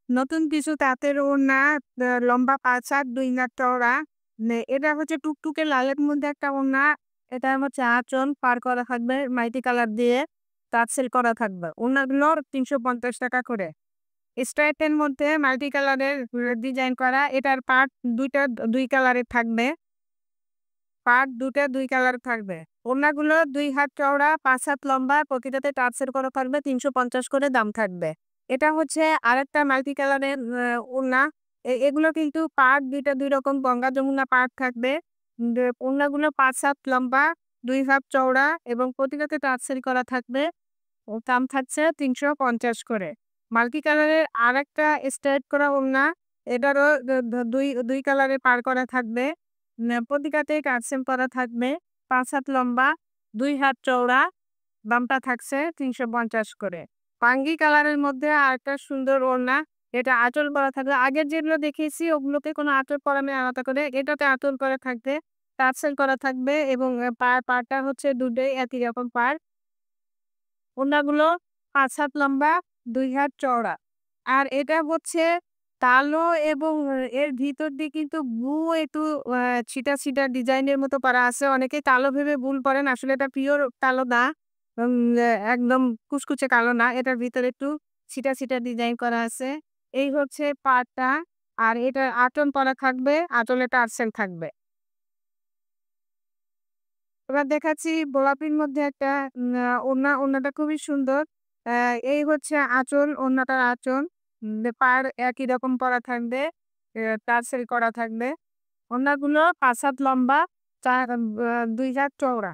নতুন কিছু তাঁতের ওড়না, লম্বা ৫ হাত ২ হাত চওড়া। এটা হচ্ছে টুকটুকে লালের মধ্যে একটা ওড়না। এটা হচ্ছে আঁচল পার করা থাকবে মাল্টি কালার দিয়ে টার্সেল করা থাকবে। ওড়নাগুলো ৳৩৫০ করে। স্ট্রাইপের মধ্যে মাল্টি কালারের ডিজাইন করা। এটার পার্ট ২ টা ২ কালারের থাকবে। পাড় ২ টা ২ কালার থাকবে। ওড়নাগুলো ২ হাত চওড়া, ৫ হাত লম্বা, প্রতিটাতে টার্সেল করা থাকবে, ৩৫০ করে দাম থাকবে। এটা হচ্ছে আরেকটা মাল্টি কালারের ওড়না। এগুলো কিন্তু পাড় ২ টা ২ রকম গঙ্গা যমুনা পাড় থাকবে। ওড়নাগুলো ৫ হাত লম্বা, ২ হাত চওড়া এবং প্রতিটাতে টার্সেল করা থাকবে। দাম থাকছে ৩৫০ করে। মাল্টি কালারের আরেকটা স্ট্রেইট করা ওড়না। এটারও দ দ ২ কালারের পাড় করা থাকবে। প্রতিটাতেই কাটসেম করা থাকবে। ৫ হাত লম্বা, ২ হাত চওড়া। দামটা থাকছে ৩৫০ করে। বাঙ্গি কালারের মধ্যে আরেকটা সুন্দর ওড়না। এটা আঁচল করা থাকবে। আগের যেগুলো দেখিয়েছি ওগুলোতে কোনো আঁচল করা নেই আলাদা করে। এটাতে আঁচল করা থাকবে, টার্সেল করা থাকবে এবং পাড়টা হচ্ছে দুটোই একই রকম পাড়। ওড়নাগুলো ৫ হাত লম্বা, ২ হাত চওড়া। আর এটা হচ্ছে তালো এবং এর ভিতর দিয়ে কিন্তু একটু আ ছিটা, ছিটা ডিজাইনের মতো করা আছে। অনেকেই কালো ভেবে ভুল করেন। আসলে এটা পিওর কালো না। উম একদম কুচকুচে কালো না। এটার ভিতরে একটু ছিটা, ছিটা ডিজাইন করা আছে। এই হচ্ছে পাড়টা। আর এটার আঁচল করা থাকবে, আঁচলে টার্সেল থাকবে। এবার দেখাচ্ছি গোলাপির মধ্যে একটা ওড়না। ওড়নাটা খুবই সুন্দর। আ এই হচ্ছে আঁচল, ওড়নাটার আঁচল। পাড় একই রকম করা থাকবে, টার্সেল করা থাকবে। ওড়নাগুলো ৫ হাত লম্বা, ২ হাত চওড়া।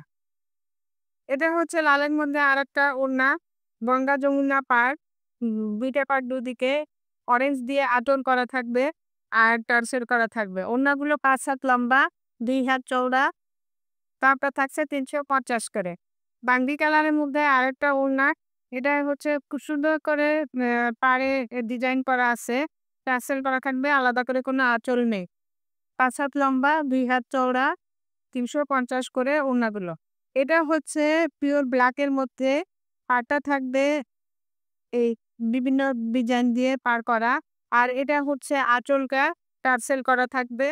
এটা হচ্ছে লালের মধ্যে আরেকটা ওড়না, গঙ্গা যমুনা পাড়। ২ টা পাড় দুদিকে অরেঞ্জ দিয়ে আঁচল করা থাকবে আর টার্সেল করা থাকবে। ওড়নাগুলো ৫ হাত লম্বা, ২ হাত চওড়া। দামটা থাকছে ৩৫০ করে। বাঙ্গি কালারের মধ্যে আরেকটা ওড়না। এটা হচ্ছে খুব সুন্দর করে পাড়ে ডিজাইন করা আছে। টার্সেল করা থাকবে, আলাদা করে কোনো আঁচল নেই। ৫ হাত লম্বা, ২ হাত চওড়া, ৩৫০ করে ওড়নাগুলো। এটা হচ্ছে পিওর ব্লাক এর মধ্যে পাড়টা থাকবে এই বিভিন্ন ডিজাইন দিয়ে পার করা। আর এটা হচ্ছে আঁচলটা টার্সেল করা থাকবে।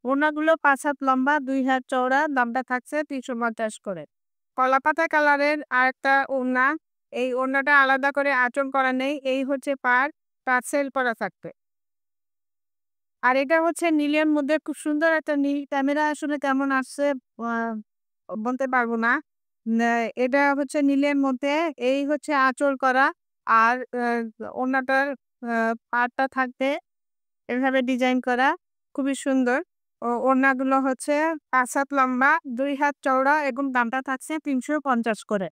ওড়নাগুলো ৫ হাত লম্বা, ২ হাত চওড়া। দামটা থাকছে ৩৫০ করে। কলাপাতা কালারের আরেকটা ওড়না। এই ওড়নাটা আলাদা করে আঁচল করা নেই। এই হচ্ছে পাড়, টার্সেল করা থাকবে। আর এটা হচ্ছে নীলের মধ্যে খুব সুন্দর একটা নীল। ক্যামেরা আসলে কেমন আসছে আ বলতে পারব না। এটা হচ্ছে নীলের মধ্যে। এই হচ্ছে আঁচল করা। আর ওড়নাটার আ পাড়টা থাকবে এভাবে ডিজাইন করা। খুবই সুন্দর। ওড়নাগুলো হচ্ছে ৫ হাত লম্বা, ২ হাত চওড়া এবং দামটা থাকছে ৩৫০ করে।